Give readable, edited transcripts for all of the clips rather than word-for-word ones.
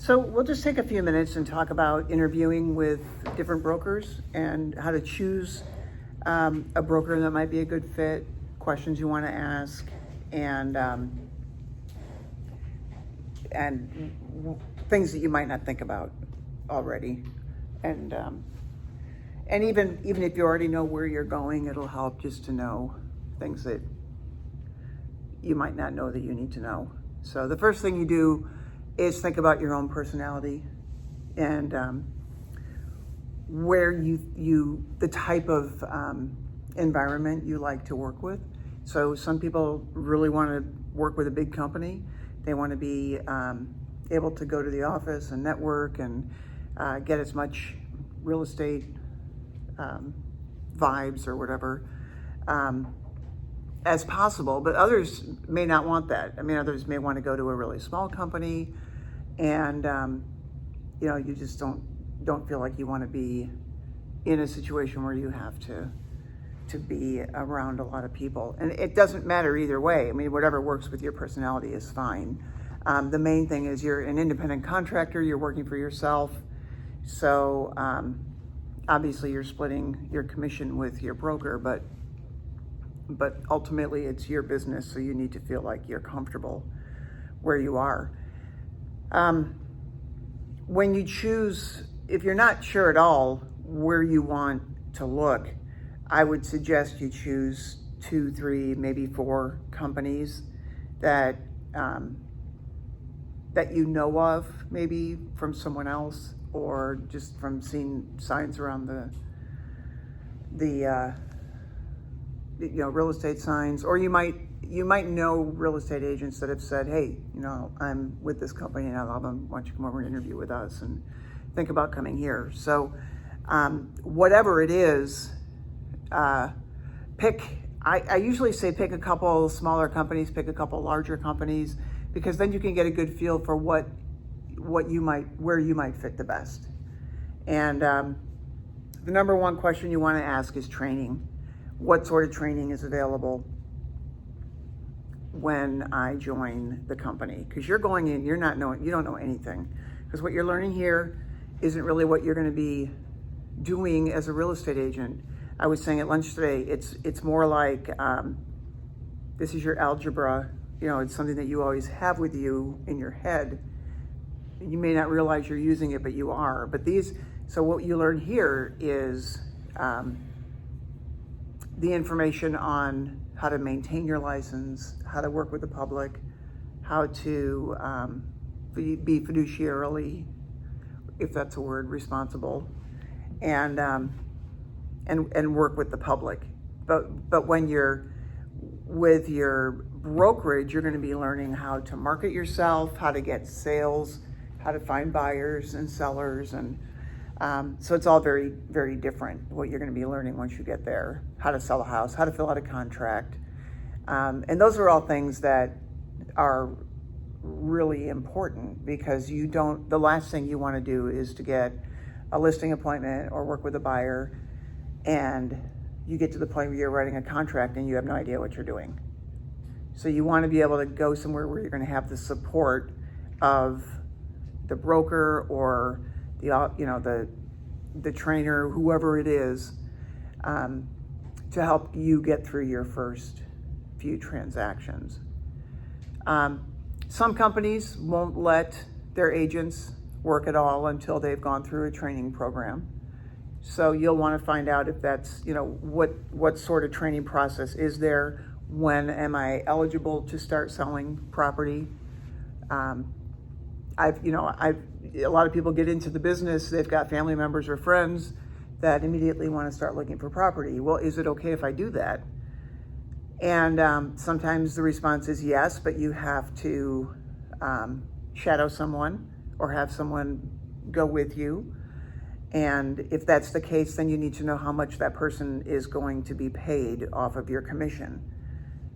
So we'll just take a few minutes and talk about interviewing with different brokers and how to choose a broker that might be a good fit, questions you want to ask, and things that you might not think about already. And even if you already know where you're going, it'll help just to know things that you might not know that you need to know. So the first thing you do is think about your own personality and where the type of environment you like to work with. So some people really want to work with a big company. They want to be able to go to the office and network and get as much real estate vibes or whatever as possible, but others may not want that. I mean, others may want to go to a really small company, and you just don't feel like you want to be in a situation where you have to be around a lot of people. And it doesn't matter either way. I mean, whatever works with your personality is fine. The main thing is you're an independent contractor, you're working for yourself, so obviously you're splitting your commission with your broker, but ultimately it's your business, so you need to feel like you're comfortable where you are. When you choose, if you're not sure at all where you want to look, I would suggest you choose 2, 3, maybe 4 companies that you know of, maybe from someone else, or just from seeing signs around the real estate signs, or you might know real estate agents that have said, hey, I'm with this company and I love them. Why don't you come over and interview with us and think about coming here? So whatever it is, I usually say pick a couple smaller companies, pick a couple larger companies, because then you can get a good feel for where you might fit the best. And the number one question you want to ask is training. What sort of training is available when I join the company? Because you're going in, you don't know anything. Because what you're learning here isn't really what you're going to be doing as a real estate agent. I was saying at lunch today, it's more like this is your algebra. It's something that you always have with you in your head. You may not realize you're using it, but you are. So what you learn here is the information on how to maintain your license, how to work with the public, how to be fiduciarily, if that's a word, responsible, and work with the public. But when you're with your brokerage, you're going to be learning how to market yourself, how to get sales, how to find buyers and sellers, and so it's all very, very different what you're going to be learning once you get there. How to sell a house, how to fill out a contract. And those are all things that are really important, because the last thing you want to do is to get a listing appointment or work with a buyer and you get to the point where you're writing a contract and you have no idea what you're doing. So you want to be able to go somewhere where you're going to have the support of the broker or the trainer, whoever it is, to help you get through your first few transactions. Some companies won't let their agents work at all until they've gone through a training program. So you'll want to find out if that's, what sort of training process is there? When am I eligible to start selling property? A lot of people get into the business, they've got family members or friends that immediately want to start looking for property. Well, is it okay if I do that? And sometimes the response is yes, but you have to shadow someone or have someone go with you. And if that's the case, then you need to know how much that person is going to be paid off of your commission.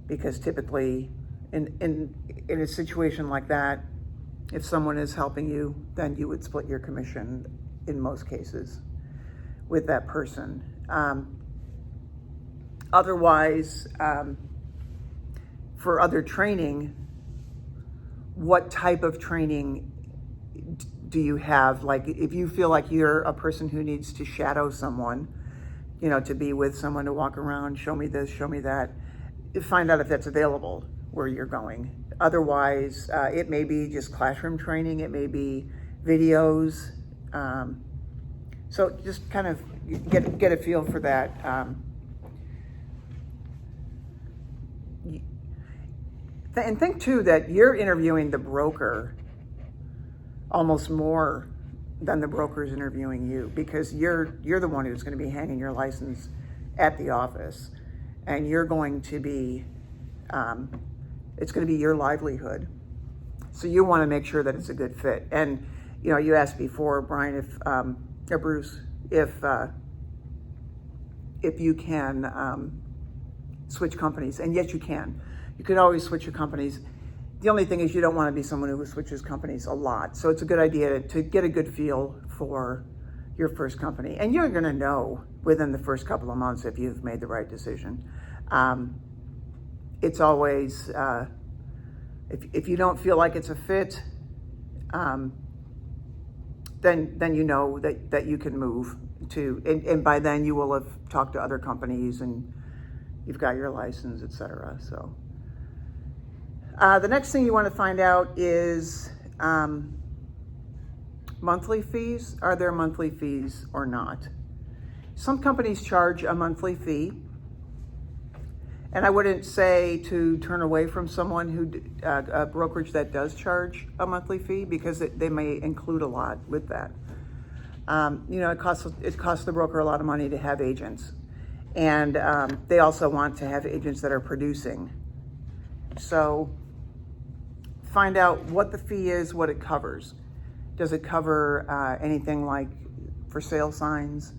Because typically in a situation like that, if someone is helping you, then you would split your commission in most cases with that person. Otherwise, for other training, what type of training do you have, like, if you feel like you're a person who needs to shadow someone, you know, to be with someone, to walk around, show me this, show me that, find out if that's available where you're going. Otherwise, it may be just classroom training, it may be videos. So just kind of get a feel for that. And think too that you're interviewing the broker almost more than the broker is interviewing you, because you're the one who's going to be hanging your license at the office, and you're going to be, it's going to be your livelihood. So you want to make sure that it's a good fit. And you know, you asked before, Brian, if or Bruce, if you can switch companies, and yes, you can. You could always switch your companies. The only thing is you don't want to be someone who switches companies a lot. So it's a good idea to get a good feel for your first company. And you're going to know within the first couple of months if you've made the right decision. It's always, if you don't feel like it's a fit, then you know that you can move to, and by then you will have talked to other companies and you've got your license, etc. So the next thing you want to find out is monthly fees. Are there monthly fees or not? Some companies charge a monthly fee, and I wouldn't say to turn away from someone who, a brokerage that does charge a monthly fee, because they may include a lot with that. You know, it costs the broker a lot of money to have agents, and they also want to have agents that are producing. So find out what the fee is, what it covers. Does it cover anything like for sale signs,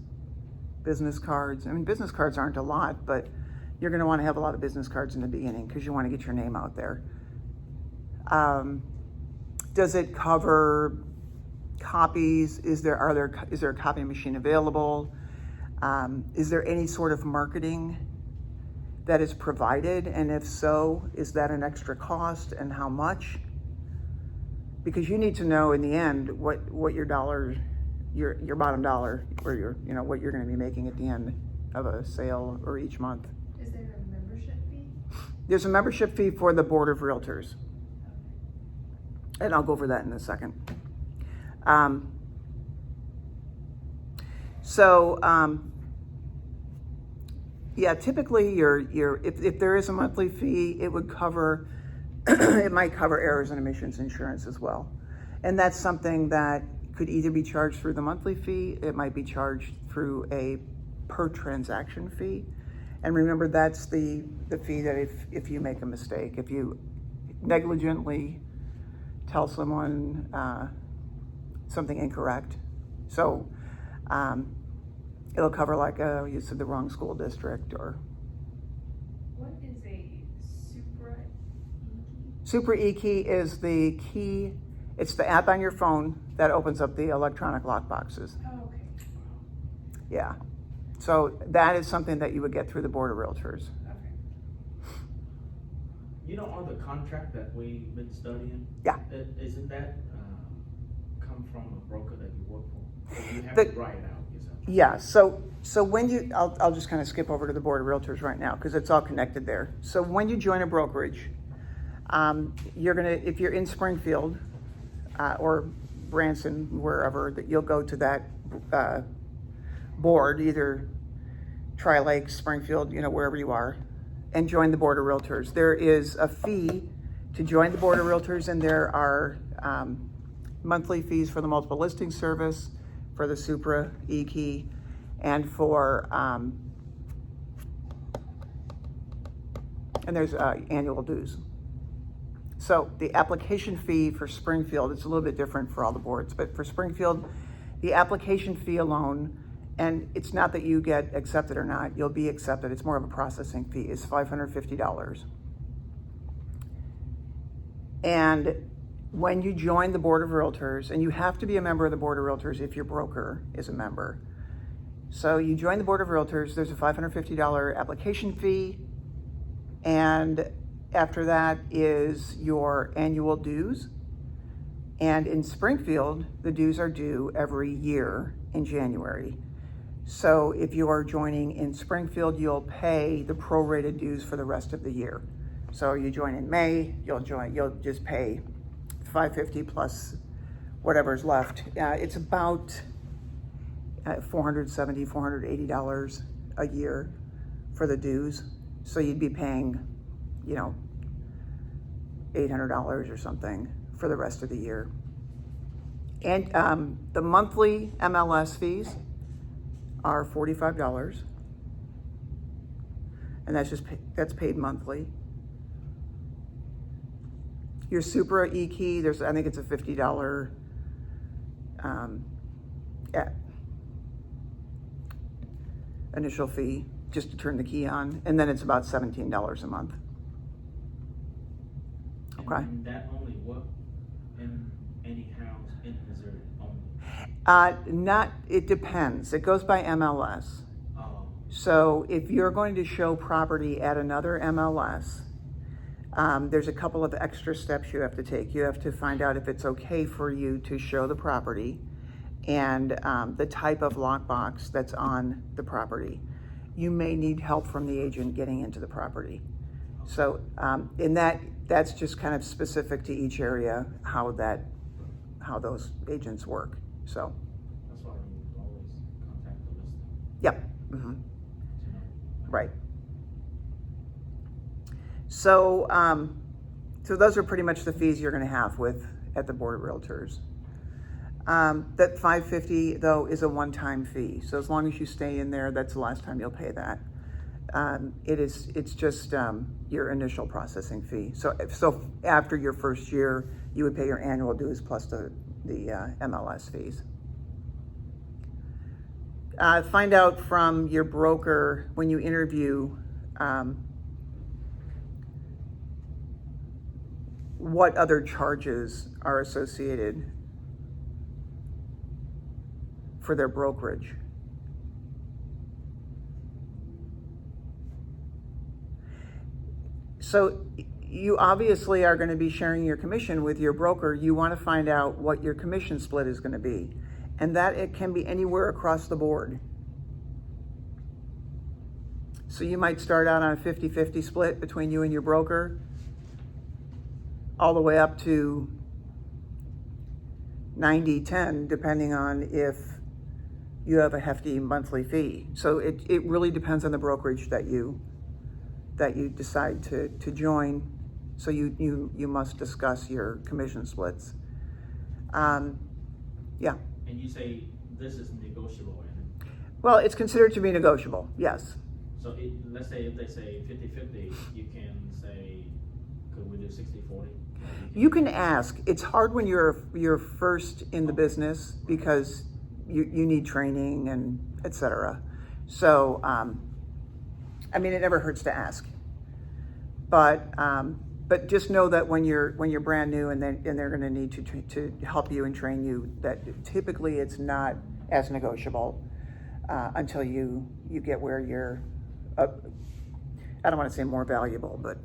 business cards? I mean, business cards aren't a lot, but you're going to want to have a lot of business cards in the beginning because you want to get your name out there. Does it cover copies? Is there a copy machine available? Is there any sort of marketing that is provided? And if so, is that an extra cost, and how much? Because you need to know in the end what your dollar, your bottom dollar, or your, you know, what you're going to be making at the end of a sale or each month. Is there a membership fee? There's a membership fee for the Board of Realtors. Okay. And I'll go over that in a second. Yeah, typically if there is a monthly fee, it would cover, it might cover errors and omissions insurance as well. And that's something that could either be charged through the monthly fee, it might be charged through a per transaction fee. And remember, that's the fee that if you make a mistake, if you negligently tell someone something incorrect. So it'll cover like you said the wrong school district or. What is a Supra e-key? Supra e-key is the key. It's the app on your phone that opens up the electronic lock boxes. Oh, okay. Yeah. So that is something that you would get through the Board of Realtors. Okay. You know, on the contract that we've been studying? Yeah. Isn't that come from a broker that you work for? Or you have to write it out yourself? Yeah, so when you, I'll just kind of skip over to the Board of Realtors right now because it's all connected there. So when you join a brokerage, you're gonna, if you're in Springfield or Branson, wherever, that you'll go to that board, either Tri-Lakes, Springfield, you know, wherever you are, and join the Board of Realtors. There is a fee to join the Board of Realtors, and there are monthly fees for the multiple listing service, for the Supra e-key, and for and there's annual dues. So the application fee for Springfield, it's a little bit different for all the boards, but for Springfield, the application fee alone, and it's not that you get accepted or not, you'll be accepted, it's more of a processing fee, is $550. And when you join the Board of Realtors, and you have to be a member of the Board of Realtors if your broker is a member. So you join the Board of Realtors, there's a $550 application fee, and after that is your annual dues. And in Springfield, the dues are due every year in January. So if you are joining in Springfield, you'll pay the prorated dues for the rest of the year. So you join in May, you'll just pay $550 plus whatever's left. It's about $470, $480 a year for the dues. So you'd be paying, you know, $800 or something for the rest of the year. And the monthly MLS fees are $45, and that's paid monthly. Your Supra e-key, I think it's a $50 initial fee just to turn the key on, and then it's about $17 a month. Okay. And that only work in any house in Missouri only? It depends. It goes by MLS. Oh. So if you're going to show property at another MLS, there's a couple of extra steps you have to take. You have to find out if it's okay for you to show the property and the type of lockbox that's on the property. You may need help from the agent getting into the property. So that's just kind of specific to each area, how those agents work. So. That's why you always contact the listing. Yep. Mm-hmm. To know. Right. So, so those are pretty much the fees you're going to have at the Board of Realtors. That $550 though is a one-time fee. So as long as you stay in there, that's the last time you'll pay that. It's just your initial processing fee. So after your first year, you would pay your annual dues plus the MLS fees. Find out from your broker when you interview what other charges are associated for their brokerage. So you obviously are going to be sharing your commission with your broker. You want to find out what your commission split is going to be. And that it can be anywhere across the board. So you might start out on a 50-50 split between you and your broker, all the way up to 90-10, depending on if you have a hefty monthly fee. So it really depends on the brokerage that you decide to join. So you must discuss your commission splits. Yeah. And you say this is negotiable, and Well, it's considered to be negotiable, yes. so let's say if they say 50-50, you can say, could we do 60-40? You can ask. It's hard when you're first in the business because you need training and et cetera. So, I mean, it never hurts to ask. But just know that when you're brand new and they're going to need to help you and train you, that typically it's not as negotiable until you get where you're, I don't want to say more valuable, but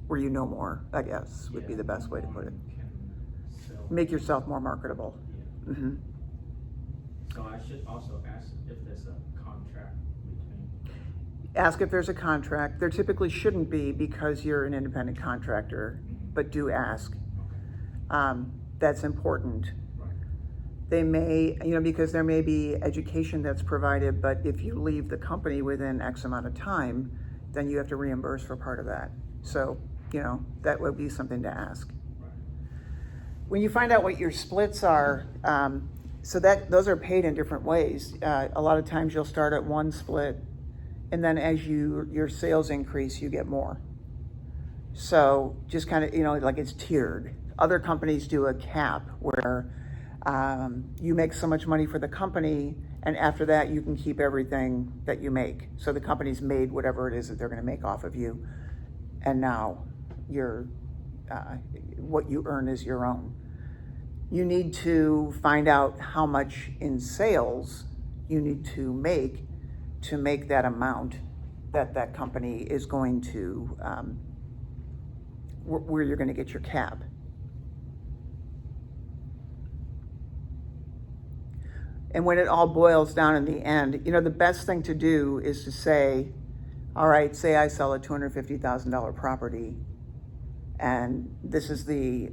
where you know more, I guess, would be the best way to put it. Make yourself more marketable. Yeah. Mm-hmm. So I should also ask if there's a contract between. Ask if there's a contract. There typically shouldn't be because you're an independent contractor, but do ask. That's important. Right. They may, because there may be education that's provided, but if you leave the company within X amount of time, then you have to reimburse for part of that. So, that would be something to ask. Right. When you find out what your splits are, so those are paid in different ways. A lot of times you'll start at one split, and then as your sales increase, you get more. So just kind of, like it's tiered. Other companies do a cap where you make so much money for the company, and after that you can keep everything that you make. So the company's made whatever it is that they're going to make off of you, and now what you earn is your own. You need to find out how much in sales you need to make that amount that company is going to, where you're going to get your cap. And when it all boils down in the end, you know, the best thing to do is to say, all right, say I sell a $250,000 property, and this is the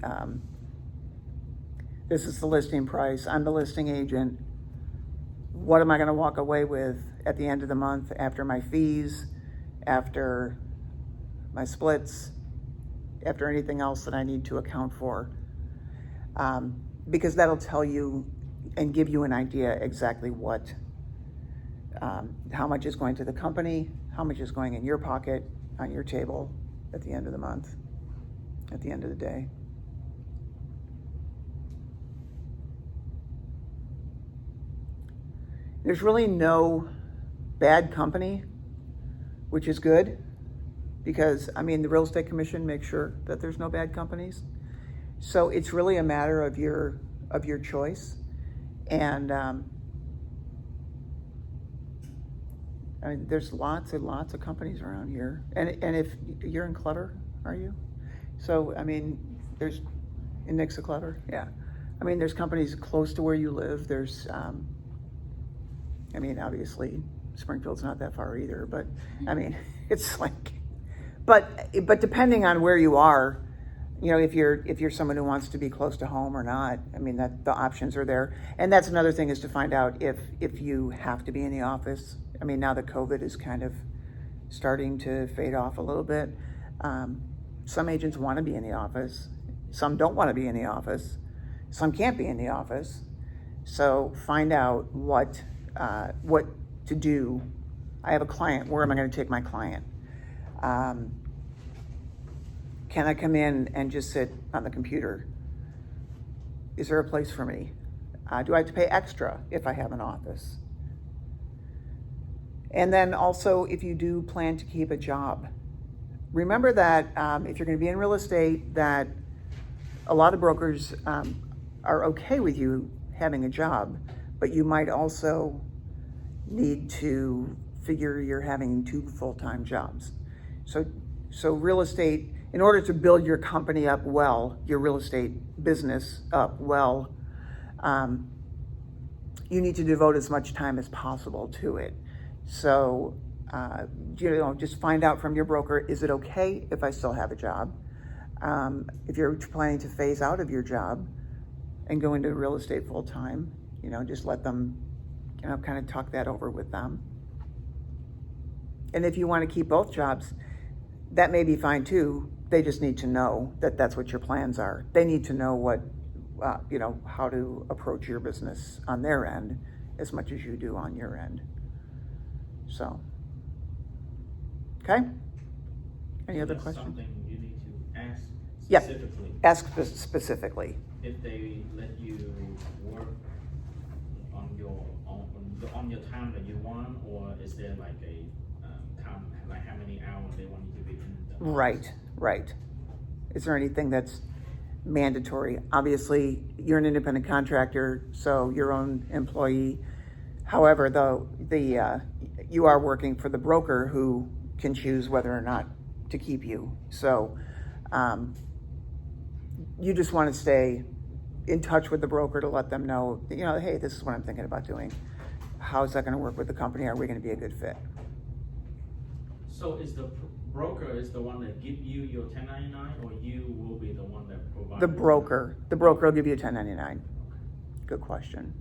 listing price. I'm the listing agent. What am I going to walk away with at the end of the month after my fees, after my splits, after anything else that I need to account for? Because that'll tell you and give you an idea exactly what, how much is going to the company, how much is going in your pocket, on your table at the end of the month, at the end of the day. There's really no bad company, which is good, because, I mean, the Real Estate Commission makes sure that there's no bad companies. So it's really a matter of your choice. And I mean, there's lots and lots of companies around here. And if you're in Clutter, are you? So, I mean, there's, in Nixa Clutter, yeah. I mean, there's companies close to where you live. There's, I mean, obviously, Springfield's not that far either, but I mean, it's like, but depending on where you are, you know, if you're someone who wants to be close to home or not, I mean, that the options are there. And that's another thing, is to find out if you have to be in the office. I mean, now that COVID is kind of starting to fade off a little bit, some agents want to be in the office, some don't want to be in the office, some can't be in the office. So find out what to do. I have a client. Where am I going to take my client? Can I come in and just sit on the computer? Is there a place for me? Do I have to pay extra if I have an office? And then also, if you do plan to keep a job, remember that if you're going to be in real estate, that a lot of brokers are okay with you having a job, but you might also need to figure you're having 2 full-time jobs. So real estate, in order to build your company up well, your real estate business up well, you need to devote as much time as possible to it. So, you know, just find out from your broker, is it okay if I still have a job? If you're planning to phase out of your job and go into real estate full-time, you know, just let them, you know, kind of talk that over with them. And if you want to keep both jobs, that may be fine too. They just need to know that that's what your plans are. They need to know what, you know, how to approach your business on their end as much as you do on your end. So, okay? Any other That's questions? something you need to ask Yep. specifically. Ask specifically. If they let you work on your time that you want, or is there like a time, like how many hours they want you to be in the office? Right. Is there anything that's mandatory? Obviously, you're an independent contractor, so your own employee. However, though, you are working for the broker, who can choose whether or not to keep you. So you just want to stay in touch with the broker to let them know, you know, hey, this is what I'm thinking about doing. How is that going to work with the company? Are we going to be a good fit? So is the broker is the one that give you your 1099, or you will be the one that provides? The broker will give you a 1099. Good question.